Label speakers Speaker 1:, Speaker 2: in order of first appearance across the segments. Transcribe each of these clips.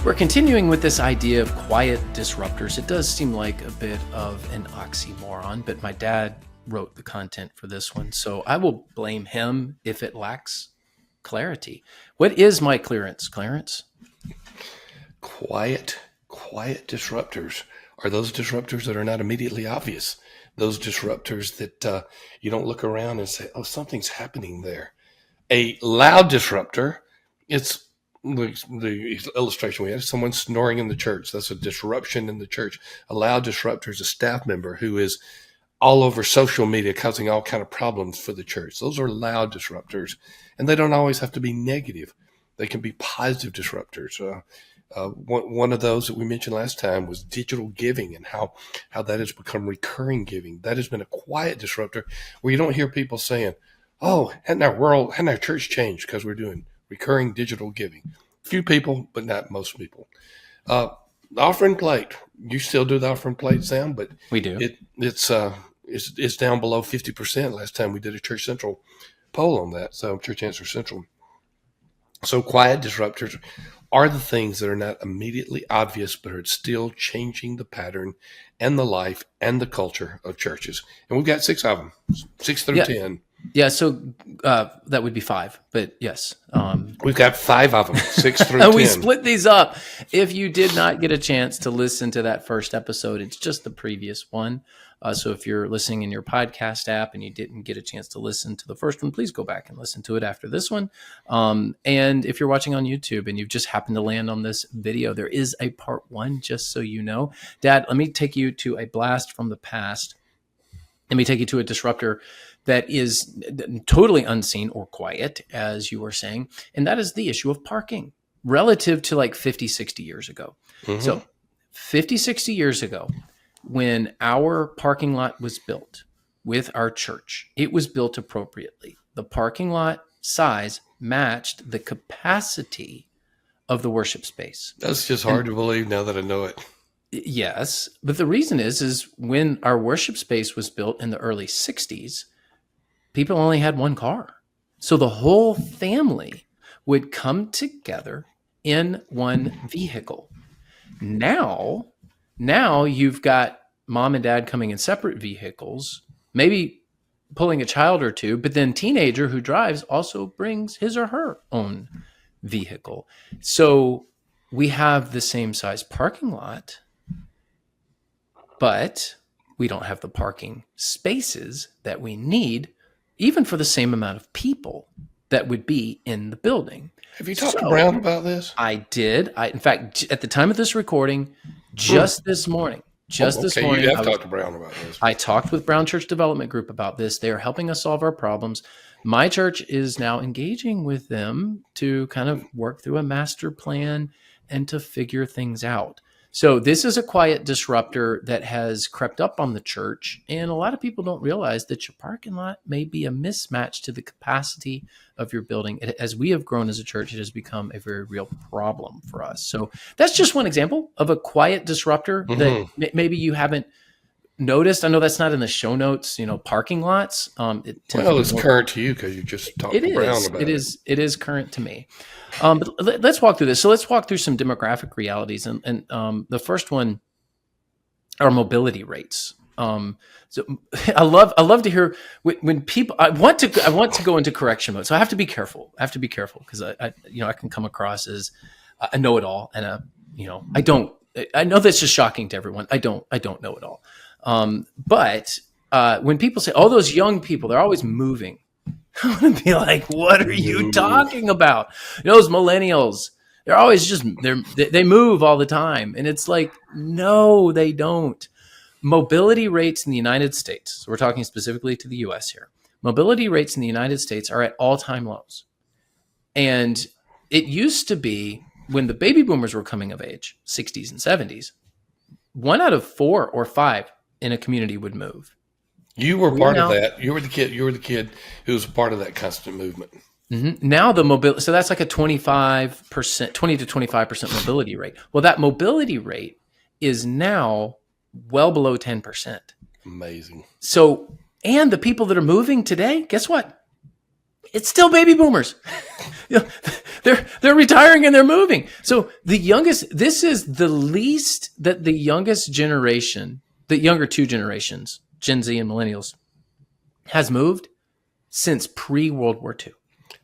Speaker 1: We're continuing with this idea of quiet disruptors. It does seem like a bit of an oxymoron, but my dad wrote the content for this one, so I will blame him if it lacks clarity. What is my clearance, Clarence?
Speaker 2: Quiet disruptors are those disruptors that are not immediately obvious. Those disruptors that you don't look around and say, oh, something's happening there. A loud disruptor, it's the illustration we had, someone snoring in the church. That's a disruption in the church. A loud disruptor is a staff member who is all over social media causing all kind of problems for the church. Those are loud disruptors, and they don't always have to be negative. They can be positive disruptors. One of those that we mentioned last time was digital giving and how that has become recurring giving. That has been a quiet disruptor where you don't hear people saying, oh, hadn't our church changed because we're doing recurring digital giving. Few people, but not most people. The offering plate. You still do the offering plate, Sam, but
Speaker 1: We do.
Speaker 2: It's down below 50% last time we did a Church Central poll on that. So Church Answer Central. So quiet disruptors are the things that are not immediately obvious, but are still changing the pattern and the life and the culture of churches. And we've got 6 of them, 6 through 10.
Speaker 1: Yeah, so that would be 5, but yes.
Speaker 2: We've got 5 of them, 6 through 10.
Speaker 1: And we split these up. If you did not get a chance to listen to that first episode, it's just the previous one. So if you're listening in your podcast app and you didn't get a chance to listen to the first one, please go back and listen to it after this one. And if you're watching on YouTube and you've just happened to land on this video, there is a part 1, just so you know. Dad, let me take you to a blast from the past. Let me take you to a disruptor that is totally unseen or quiet, as you were saying, and that is the issue of parking relative to like 50, 60 years ago. Mm-hmm. So 50, 60 years ago, when our parking lot was built with our church, it was built appropriately. The parking lot size matched the capacity of the worship space.
Speaker 2: That's just hard to believe now that I know it.
Speaker 1: Yes, but the reason is when our worship space was built in the early 60s, people only had one car. So the whole family would come together in one vehicle. Now you've got mom and dad coming in separate vehicles, maybe pulling a child or two, but then teenager who drives also brings his or her own vehicle. So we have the same size parking lot, but we don't have the parking spaces that we need, even for the same amount of people that would be in the building.
Speaker 2: Have you talked to Brown about this?
Speaker 1: I did. In fact, at the time of this recording, just this morning,
Speaker 2: You have talked to Brown about this.
Speaker 1: I talked with Brown Church Development Group about this. They are helping us solve our problems. My church is now engaging with them to kind of work through a master plan and to figure things out. So this is a quiet disruptor that has crept up on the church, and a lot of people don't realize that your parking lot may be a mismatch to the capacity of your building. As we have grown as a church, it has become a very real problem for us. So that's just one example of a quiet disruptor that maybe you haven't noticed. I know that's not in the show notes, parking lots.
Speaker 2: It's current to you because you just talked to Brown about it.
Speaker 1: It is current to me. But let's walk through this. So let's walk through some demographic realities. And the first one are mobility rates. So I love to hear when people, I want to go into correction mode. So I have to be careful. Because I can come across as a know-it-all, and I don't. I know that's just shocking to everyone. I don't know it all. But when people say, "Oh, those young people, they're always moving," I want to be like, "What are you talking about? Those millennials, they're always they move all the time," and it's like, no, they don't. Mobility rates in the United States. So we're talking specifically to the U.S. here. Mobility rates in the United States are at all-time lows, and it used to be when the baby boomers were coming of age, 60s and 70s, 1 out of 4 or 5 in a community would move.
Speaker 2: You were part of that. You were the kid who was part of that constant movement.
Speaker 1: Mm-hmm. Now the mobility, so that's like a 25%, 20 to 25% mobility rate. Well, that mobility rate is now well below 10%.
Speaker 2: Amazing.
Speaker 1: So, and the people that are moving today, guess what? It's still baby boomers. You know, they're retiring and they're moving. So the youngest, this is the least that the youngest generation, the younger two generations, Gen Z and millennials, has moved since pre-World War II.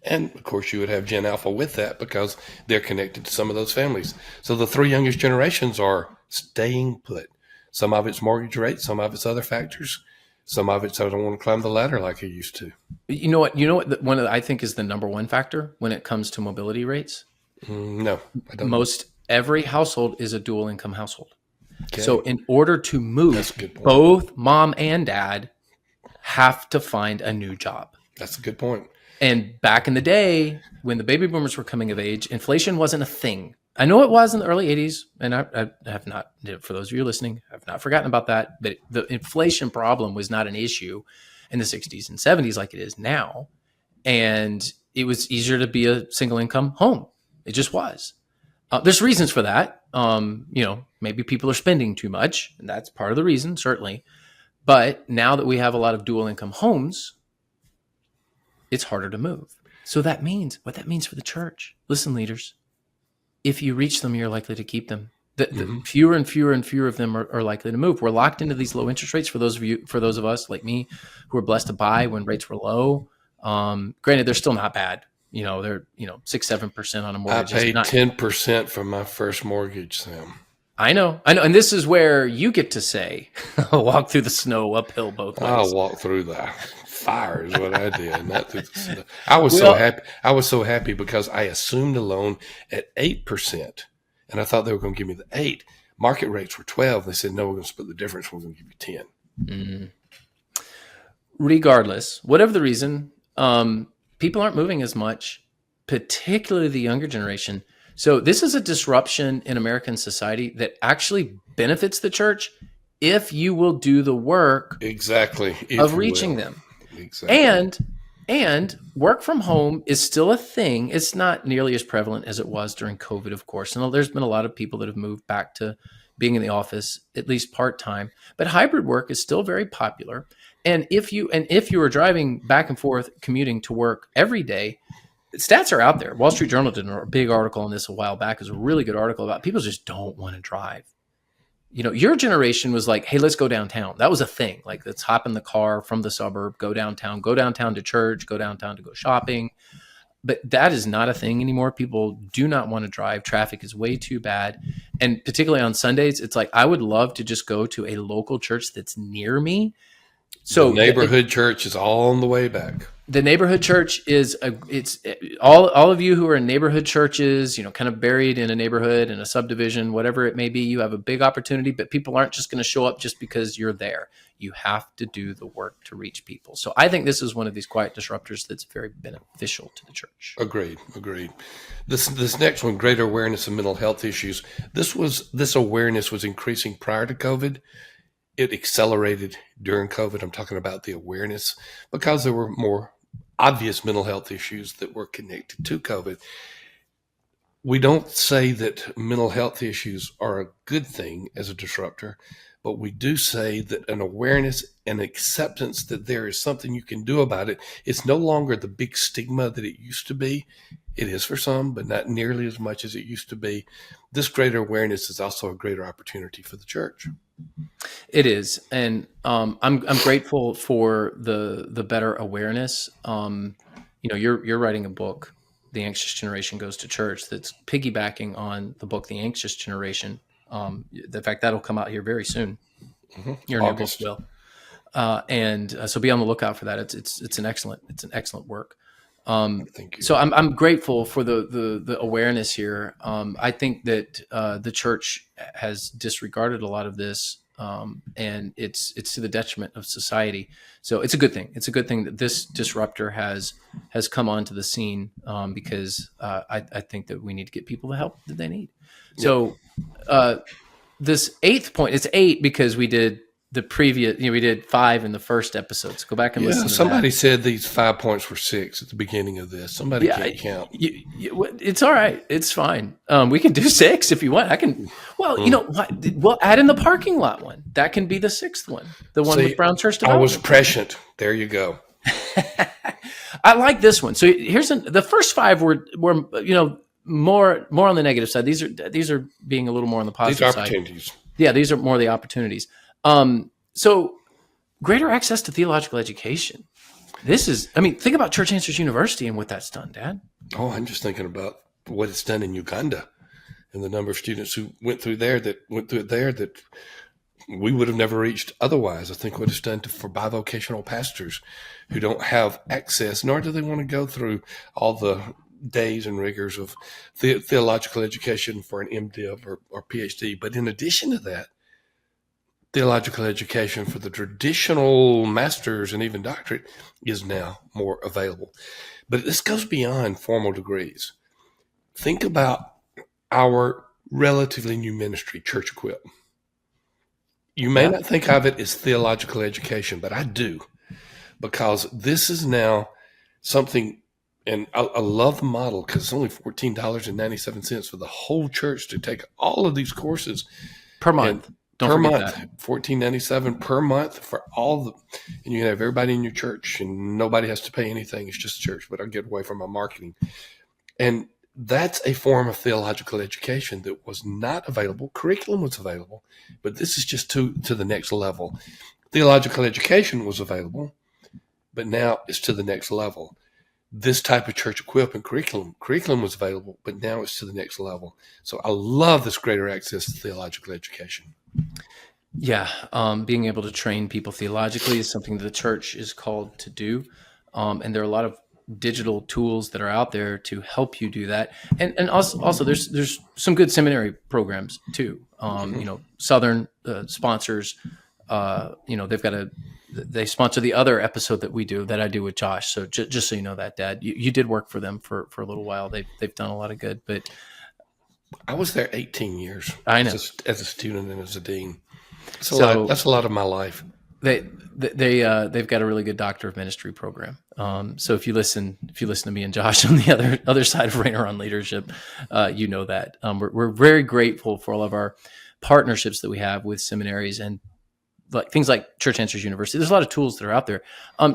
Speaker 2: And of course, you would have Gen Alpha with that because they're connected to some of those families. So the three youngest generations are staying put. Some of it's mortgage rate, some of it's other factors, some of it's I don't want to climb the ladder like I used to.
Speaker 1: You know what? You know what? One of I think is the number one factor when it comes to mobility rates.
Speaker 2: No, I don't.
Speaker 1: Most every household is a dual income household.
Speaker 2: Okay.
Speaker 1: So in order to move,
Speaker 2: That's a good point.
Speaker 1: both mom and dad have to find a new job.
Speaker 2: That's a good point.
Speaker 1: And back in the day, when the baby boomers were coming of age, inflation wasn't a thing. I know it was in the early 80s, and I have not, for those of you listening, I've not forgotten about that. But the inflation problem was not an issue in the 60s and 70s like it is now. And it was easier to be a single income home. It just was. There's reasons for that. Maybe people are spending too much, and that's part of the reason, certainly. But now that we have a lot of dual income homes, it's harder to move. So that means what that means for the church. Listen, leaders, if you reach them, you're likely to keep them. The fewer and fewer and fewer of them are likely to move. We're locked into these low interest rates for those of us like me who are blessed to buy when rates were low. Granted, they're still not bad. They're 6-7% on a mortgage.
Speaker 2: I paid 10% for my first mortgage, Sam.
Speaker 1: I know. And this is where you get to say, walk through the snow uphill both ways.
Speaker 2: I'll walk through the fire is what I did. Not through the snow. I was so happy. I was so happy because I assumed a loan at 8%, and I thought they were going to give me the 8. Market rates were 12. They said, no, we're going to split the difference. We're going to give you 10.
Speaker 1: Regardless, whatever the reason, people aren't moving as much, particularly the younger generation. So this is a disruption in American society that actually benefits the church if you will do the work
Speaker 2: exactly
Speaker 1: of reaching them.
Speaker 2: Exactly.
Speaker 1: And work from home is still a thing. It's not nearly as prevalent as it was during COVID, of course. And there's been a lot of people that have moved back to being in the office, at least part-time. But hybrid work is still very popular. And if you are driving back and forth, commuting to work every day, stats are out there. Wall Street Journal did a big article on this a while back. It was a really good article about people just don't want to drive. Your generation was like, hey, let's go downtown. That was a thing. Like, let's hop in the car from the suburb, go downtown to church, go downtown to go shopping. But that is not a thing anymore. People do not want to drive. Traffic is way too bad. And particularly on Sundays, it's like, I would love to just go to a local church that's near me. So
Speaker 2: the neighborhood church is all on the way back.
Speaker 1: The neighborhood church is all of you who are in neighborhood churches, kind of buried in a neighborhood, in a subdivision, whatever it may be, you have a big opportunity, but people aren't just going to show up just because you're there. You have to do the work to reach people. So I think this is one of these quiet disruptors that's very beneficial to the church.
Speaker 2: Agreed. This next one, greater awareness of mental health issues. This awareness was increasing prior to COVID. It accelerated during COVID. I'm talking about the awareness because there were more obvious mental health issues that were connected to COVID. We don't say that mental health issues are a good thing as a disruptor, but we do say that an awareness and acceptance that there is something you can do about it. It's no longer the big stigma that it used to be. It is for some, but not nearly as much as it used to be. This greater awareness is also a greater opportunity for the church.
Speaker 1: It is, and I'm grateful for the better awareness. You're writing a book, The Anxious Generation Goes to Church, that's piggybacking on the book, The Anxious Generation. In fact, that'll come out here very soon. Your new book will, so be on the lookout for that. It's an excellent work.
Speaker 2: Thank you.
Speaker 1: So I'm grateful for the awareness here. I think that the church has disregarded a lot of this, and it's to the detriment of society. So it's a good thing. It's a good thing that this disruptor has come onto the scene, because I think that we need to get people the help that they need. So this 8th point, it's 8 because we did the previous, we did 5 in the first episode. So go back and listen to
Speaker 2: somebody
Speaker 1: that.
Speaker 2: said these 5 points were 6 at the beginning of this. Somebody can't count.
Speaker 1: It's all right. It's fine. We can do 6 if you want. I can. Well, we'll add in the parking lot one. That can be the 6th one. The one with Brown Church Development.
Speaker 2: I was prescient. There you go.
Speaker 1: I like this one. So the first five were more on the negative side. These are being a little more on the
Speaker 2: These
Speaker 1: positive side.
Speaker 2: opportunities.
Speaker 1: Yeah, these are more the opportunities. So greater access to theological education. Think about Church Answers University and what that's done, Dad.
Speaker 2: Oh, I'm just thinking about what it's done in Uganda and the number of students who went through it there that we would have never reached otherwise. I think what it's done for bivocational pastors who don't have access, nor do they want to go through all the days and rigors of theological education for an MDiv or PhD. But in addition to that, theological education for the traditional master's and even doctorate is now more available. But this goes beyond formal degrees. Think about our relatively new ministry, Church Equip. You may not think of it as theological education, but I do, because this is now something, and I love the model because it's only $14.97 for the whole church to take all of these courses
Speaker 1: per month.
Speaker 2: Don't per month, that. $14.97 per month for and you can have everybody in your church, and nobody has to pay anything. It's just church. But I'll get away from my marketing. And that's a form of theological education that was not available. Curriculum was available, but this is just to the next level. Theological education was available, but now it's to the next level. This type of church equipment curriculum was available, but now it's to the next level. So I love this greater access to theological education.
Speaker 1: Yeah, being able to train people theologically is something that the church is called to do, and there are a lot of digital tools that are out there to help you do that. And also there's some good seminary programs too. Southern sponsors. They sponsor the other episode that I do with Josh. So just so you know that, Dad, you did work for them for a little while. They've done a lot of good, but
Speaker 2: I was there 18 years.
Speaker 1: I know.
Speaker 2: As a student and as a dean. That's a lot of my life.
Speaker 1: They've got a really good doctor of ministry program. So if you listen to me and Josh on the other side of Rainer on Leadership, you know that we're very grateful for all of our partnerships that we have with seminaries and things like Church Answers University. There's a lot of tools that are out there.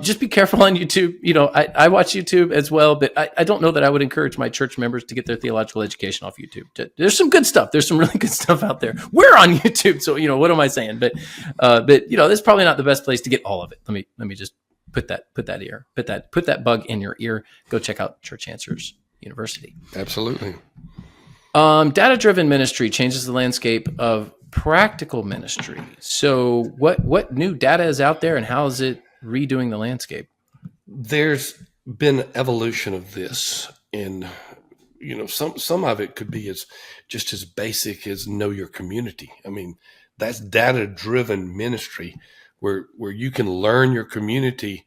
Speaker 1: Just be careful on YouTube. I watch YouTube as well, but I don't know that I would encourage my church members to get their theological education off YouTube. There's some good stuff. There's some really good stuff out there. We're on YouTube, so what am I saying? But that's probably not the best place to get all of it. Let me just put that bug in your ear. Go check out Church Answers University.
Speaker 2: Absolutely.
Speaker 1: Data-driven ministry changes the landscape of practical ministry. So what new data is out there, and how is it redoing the landscape?
Speaker 2: There's been evolution of this, and some of it could be just as basic as know your community. I mean, that's data-driven ministry where you can learn your community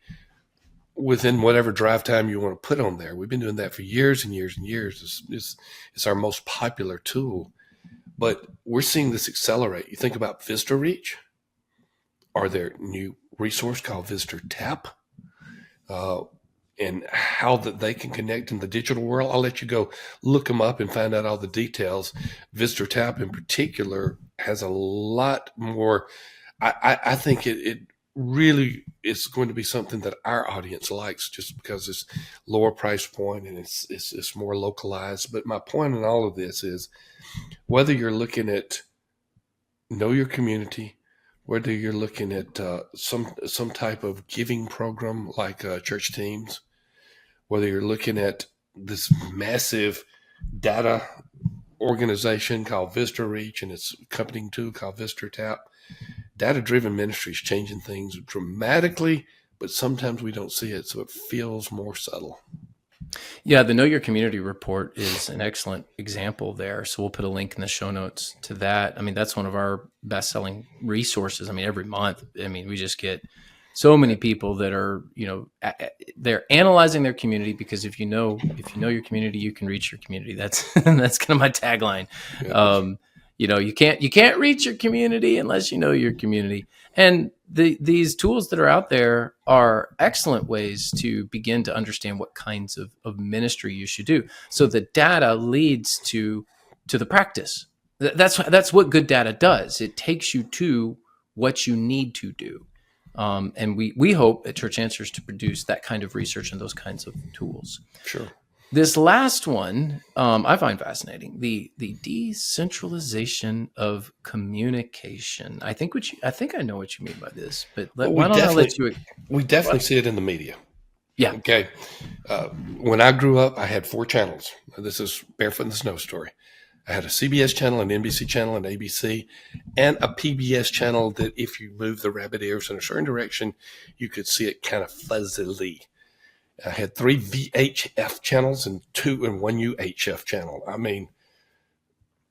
Speaker 2: within whatever drive time you want to put on there. We've been doing that for years and years and years. It's our most popular tool. But we're seeing this accelerate. You think about Visitor Reach, or their new resource called Visitor Tap, and how that they can connect in the digital world. I'll let you go look them up and find out all the details. Visitor Tap in particular has a lot more. I think it really is going to be something that our audience likes, just because it's lower price point and it's more localized. But my point in all of this is, whether you're looking at know your community, whether you're looking at some type of giving program like church teams, whether you're looking at this massive data organization called Visitor Reach and its accompanying tool called Visitor Tap, data-driven ministry is changing things dramatically, but sometimes we don't see it, so it feels more subtle.
Speaker 1: Yeah, the Know Your Community report is an excellent example there. So we'll put a link in the show notes to that. That's one of our best-selling resources. Every month, we just get so many people that are, they're analyzing their community, because if you know your community, you can reach your community. That's that's kind of my tagline. Yeah. You can't reach your community unless you know your community. And these tools that are out there are excellent ways to begin to understand what kinds of ministry you should do. So the data leads to the practice. That's what good data does. It takes you to what you need to do. And we hope at Church Answers to produce that kind of research and those kinds of tools.
Speaker 2: Sure.
Speaker 1: This last one I find fascinating: the decentralization of communication. I think I know what you mean by this, but
Speaker 2: Well,
Speaker 1: why don't I let you?
Speaker 2: we definitely see it in the media.
Speaker 1: Yeah,
Speaker 2: Okay. When I grew up, I had 4 channels. This is Barefoot in the Snow story. I had a CBS channel, an NBC channel, an ABC, and a PBS channel that if you move the rabbit ears in a certain direction, you could see it kind of fuzzily. I had 3 VHF channels and 1 UHF channel. I mean,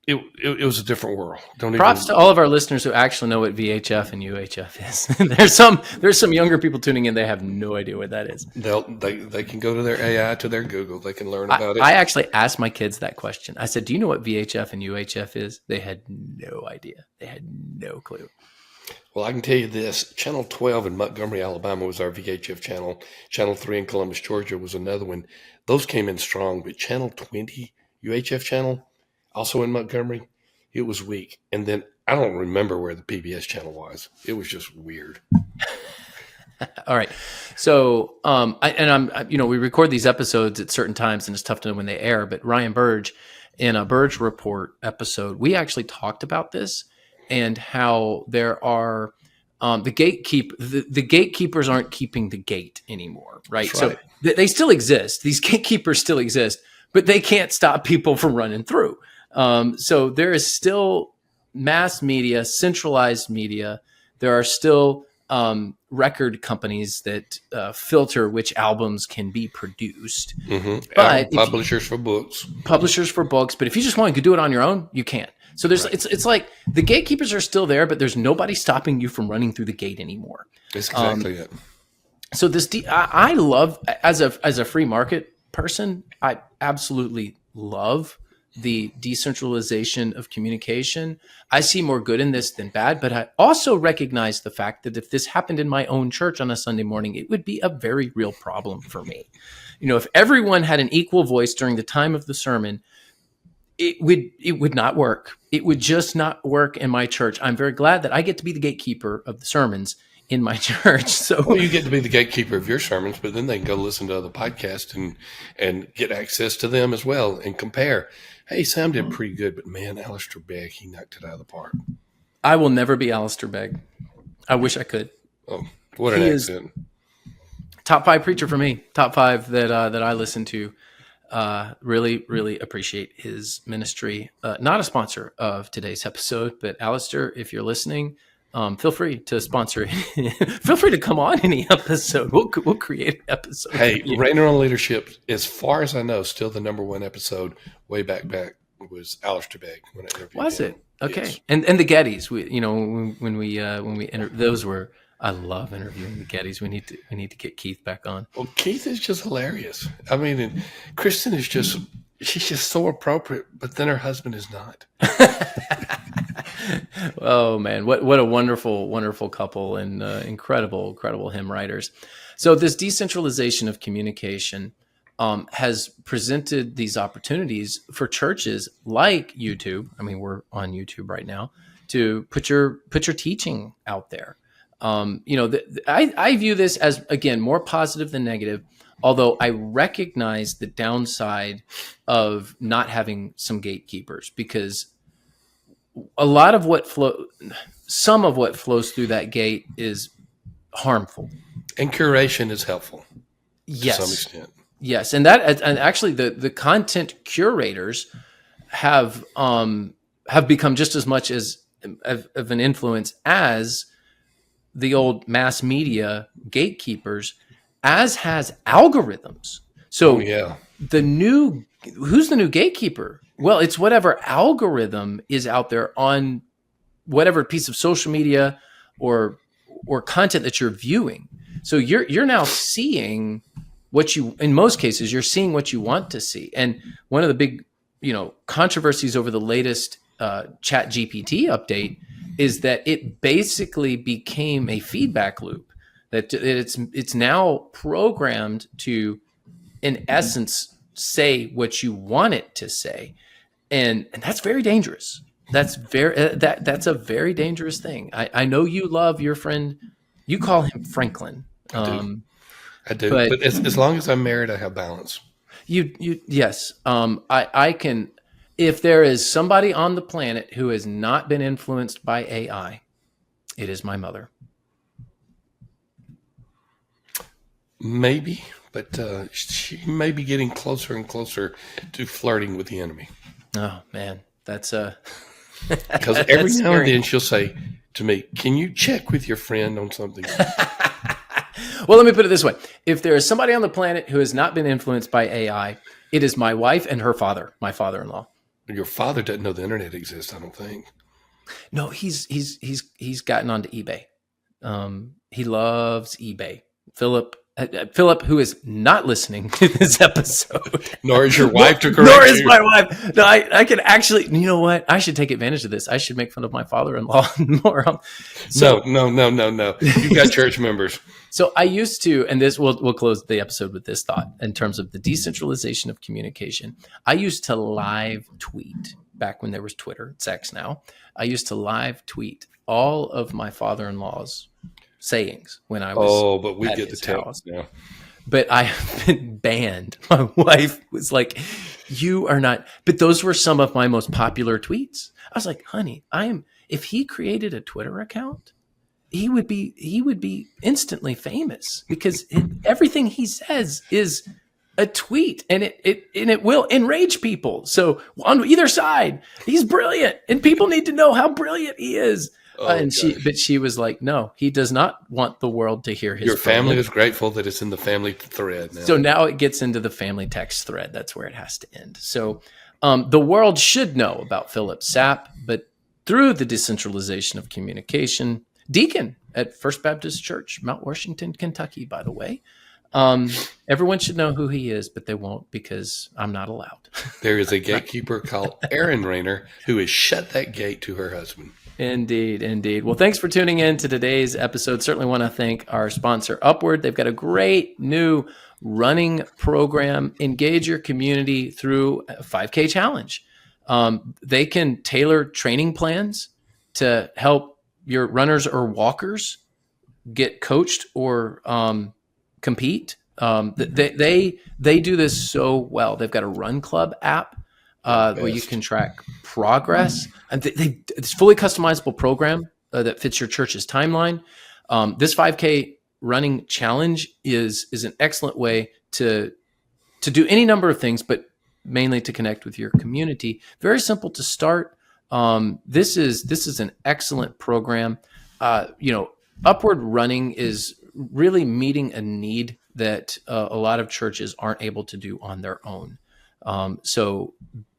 Speaker 2: it was a different world.
Speaker 1: props to all of our listeners who actually know what VHF and UHF is. there's some younger people tuning in; they have no idea what that is.
Speaker 2: They can go to their AI, to their Google. They can learn about it.
Speaker 1: I actually asked my kids that question. I said, "Do you know what VHF and UHF is?" They had no idea. They had no clue.
Speaker 2: Well, I can tell you this. Channel 12 in Montgomery, Alabama was our VHF channel. Channel 3 in Columbus, Georgia was another one. Those came in strong, but Channel 20 UHF channel, also in Montgomery, it was weak. And then I don't remember where the PBS channel was. It was just weird.
Speaker 1: All right. So, we record these episodes at certain times and it's tough to know when they air, but Ryan Burge, in a Burge Report episode, we actually talked about this and how there are the gatekeepers aren't keeping the gate anymore, right?
Speaker 2: That's right.
Speaker 1: So they still exist. These gatekeepers still exist, but they can't stop people from running through. So there is still mass media, centralized media. There are still record companies that filter which albums can be produced.
Speaker 2: Mm-hmm.
Speaker 1: But
Speaker 2: publishers for books.
Speaker 1: Publishers for books. But if you just want to do it on your own, you can't. So there's it's like the gatekeepers are still there, but there's nobody stopping you from running through the gate anymore.
Speaker 2: That's exactly it.
Speaker 1: So I love, as a free market person, I absolutely love the decentralization of communication. I see more good in this than bad, but I also recognize the fact that if this happened in my own church on a Sunday morning, it would be a very real problem for me. If everyone had an equal voice during the time of the sermon, it would not work. It would just not work in my church. I'm very glad that I get to be the gatekeeper of the sermons in my church. So
Speaker 2: you get to be the gatekeeper of your sermons, but then they can go listen to other podcasts and get access to them as well and compare. Hey, Sam did pretty good, but man, Alistair Begg, he knocked it out of the park.
Speaker 1: I will never be Alistair Begg. I wish I could.
Speaker 2: Oh, what an accent.
Speaker 1: Top 5 preacher for me. Top 5 that I listen to. Really, really appreciate his ministry. Not a sponsor of today's episode, but Alistair, if you're listening, feel free to sponsor. Feel free to come on any episode. We'll create an episode.
Speaker 2: Hey, Rainer on Leadership, as far as I know, still the #1 episode way back was Alistair Begg when I interviewed him.
Speaker 1: Was it? Okay.
Speaker 2: Yes.
Speaker 1: And the Gettys, when we those were. I love interviewing the Gettys. We need to get Keith back on.
Speaker 2: Well, Keith is just hilarious. I mean, and Kristen is she's just so appropriate, but then her husband is not.
Speaker 1: Oh man, what a wonderful couple and incredible hymn writers. So this decentralization of communication has presented these opportunities for churches like YouTube. I mean, we're on YouTube right now to put your teaching out there. I view this as, again, more positive than negative, although I recognize the downside of not having some gatekeepers, because some of what flows through that gate is harmful.
Speaker 2: And curation is helpful.
Speaker 1: Yes.
Speaker 2: To some extent.
Speaker 1: Yes. And actually the content curators have become just as much of an influence as the old mass media gatekeepers, as has algorithms. So who's the new gatekeeper? Well, it's whatever algorithm is out there on whatever piece of social media or content that you're viewing. So you're now seeing in most cases, you're seeing what you want to see. And one of the big, controversies over the latest Chat GPT update is that it basically became a feedback loop, that it's now programmed to, in essence, say what you want it to say. And that's very dangerous. That's a very dangerous thing. I know you love your friend You call him Franklin.
Speaker 2: I do. I do.
Speaker 1: But
Speaker 2: But as long as I'm married, I have balance.
Speaker 1: yes. I can, if there is somebody on the planet who has not been influenced by AI, it is my mother.
Speaker 2: Maybe, but she may be getting closer and closer to flirting with the enemy.
Speaker 1: Oh man, that's
Speaker 2: Because every
Speaker 1: that's
Speaker 2: now and
Speaker 1: scary.
Speaker 2: then she'll say to me, "Can you check with your friend on something?"
Speaker 1: Well, let me put it this way. If there is somebody on the planet who has not been influenced by AI, it is my wife and her father, my father-in-law.
Speaker 2: Your father doesn't know the internet exists, I don't think.
Speaker 1: No, he's gotten onto eBay. He loves eBay. Philip, who is not listening to this episode,
Speaker 2: Nor is your wife to
Speaker 1: nor
Speaker 2: correct
Speaker 1: is
Speaker 2: you.
Speaker 1: my wife. No, I can actually. You know what? I should take advantage of this. I should make fun of my father-in-law more. So,
Speaker 2: No. You've got church members.
Speaker 1: so I used to, and this we'll close the episode with this thought in terms of the decentralization of communication. I used to live tweet back when there was Twitter. It's X now. I used to live tweet all of my father-in-law's sayings when I was
Speaker 2: Oh, but we
Speaker 1: at
Speaker 2: get the
Speaker 1: his
Speaker 2: text
Speaker 1: house.
Speaker 2: now.
Speaker 1: But I have been banned. My wife was like, "You are not." But those were some of my most popular tweets. I was like, "Honey, if he created a Twitter account, he would be instantly famous because everything he says is a tweet, and it will enrage people. So on either side, he's brilliant, and people need to know how brilliant he is."
Speaker 2: Oh,
Speaker 1: And she was like, "No, he does not want the world to hear his
Speaker 2: your family
Speaker 1: brilliance."
Speaker 2: is grateful that it's in the family thread now.
Speaker 1: So now it gets into the family text thread. That's where it has to end. So the world should know about Philip Sapp, but through the decentralization of communication, deacon at First Baptist Church, Mount Washington, Kentucky, by the way. Everyone should know who he is, but they won't because I'm not allowed.
Speaker 2: There is a gatekeeper called Erin Rayner who has shut that gate to her husband.
Speaker 1: Indeed. Well, thanks for tuning in to today's episode. Certainly want to thank our sponsor, Upward. They've got a great new running program. Engage your community through a 5K challenge. They can tailor training plans to help your runners or walkers get coached or compete. They do this so well. They've got a Run Club app where you can track progress, and it's a fully customizable program that fits your church's timeline. This 5K running challenge is an excellent way to do any number of things, but mainly to connect with your community. Very simple to start. This is an excellent program. Upward Running is really meeting a need that a lot of churches aren't able to do on their own. So,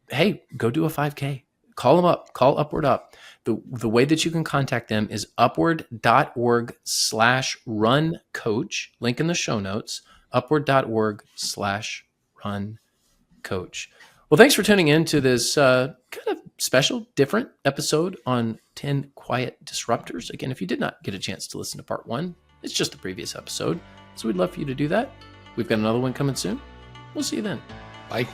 Speaker 1: hey, go do a 5K. Call them up. Call Upward up. The way that you can contact them is upward.org/runcoach. Link in the show notes. Upward.org/runcoach. Well, thanks for tuning in to this kind of special, different episode on 10 quiet disruptors. Again, if you did not get a chance to listen to part 1, it's just the previous episode. So we'd love for you to do that. We've got another one coming soon. We'll see you then.
Speaker 2: Bye.